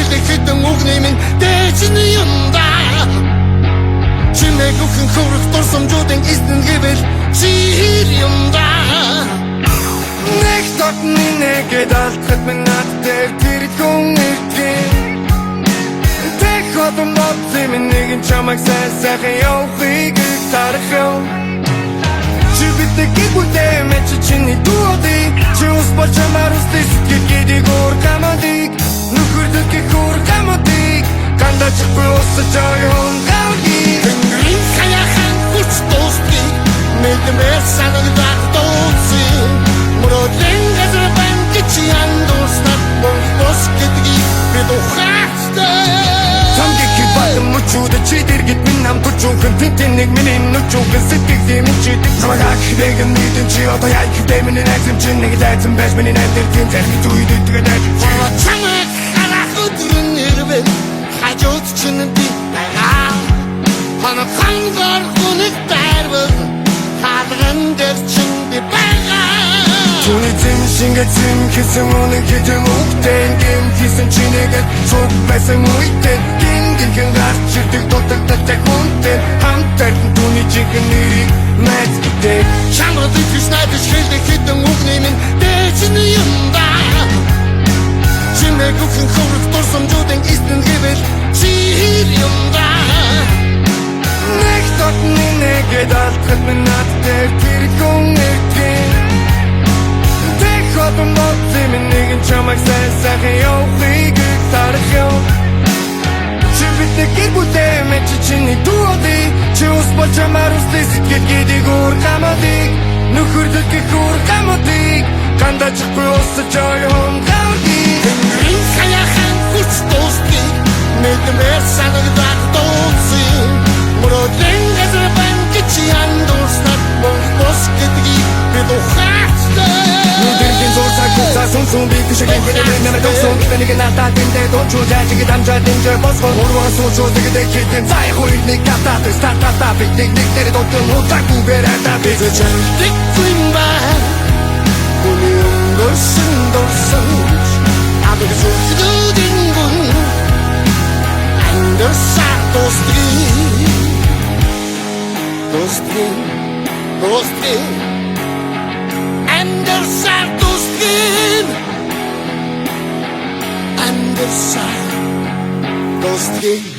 шилдэг хэдэн үгний минь дээжний юмда чимээг өхөн хөрөх дурсамжуудын эзнэн гэвэл чир юмда нэг тотны нэгэд алдахад минь над дээр тэр хүн ирдэг тэг хотон боцсон минь нэгэн чамайг сайхан явахыг тарах юм чи биддэг гүдээ мэч чиний дуудыг чи ус бачамаар устэй сэтгэлгээд гөр камадыг нүхэрдэг гөр камадыг гандачихгүй усаж ойн гаудыг тэнгэрийн хаяхан хүч дуустыг мэдмээр санагдах дууцын мөрөдлэн газар банкич яндуустад бос гэдгийг бид ухаастай Мучуда чи дэргэд минь нам тучуухан тэнтэнэг миний нүчүүхэн сэтгэлдээ минь чи дэг цамааг хэвэгэн нийтэн чи одоо яа хэвдээ миний найзам чи нэг дайцсан байж миний найдэр тийм зэрэг зүйд идэгээд байж чамайг харах өдрөн нэрвэн хажууд чинь би байгаа ханаа хангар хүнэг дайрвал хаалган дээр чинь би байгаа Түүний зэн шингэцэн хэсэн үнэн хэдэн үгтэн гэм хийсэн чи нэгэд цуг байсан үйтэн гинхэн гарч ирдэг дутагддаг хүнтэй хамтар түүний жигэн нэрийг мэд гэдэг чамрад их найдаж хэлдэг хэдэн үгний минь дээжний юмда чимээг өхөн хөрөх дурсамжуудын эзнэн гэвэл чир юмда нэг тотны нэгэд алдахад минь над дээр тэр хүн ирдэг тэг хотон боцсон минь нэгэн чамайг сайхан явахыг тарах юм Биддэг бүдээ мэч чиний дуудыг чи ус бачамаар устэй сэтгэлгээд гөр камадыг нүхэрдэг гөр камадыг гандачихгүй усаж ойн гаудыг тэнгэрийн хаяхан хүч дуустыг мэдмээр санагдах дууцын мөрөдлэн газар банкич яндуустад бос гэдгийг бид ухаастай Нүдэргийн зурсаг хүсаа сүнсүн би гүшэгийн хэдэн нэмэ төгсөн Тэнийг надад дэмдээ дончуу жайчигэд амжаа дэмжээ босгон Урван суучуу дэгдээ хитэн цай хуйд нэг катаа Тэ стартата бид нэг дээр дотон хутаг бүбэр ата Бид чанtik фимба Бүний өнгөрсөн дурсан Адаг зүрхлүүдийн гүн Андерсаа дострий Дострий Андерсаа дострий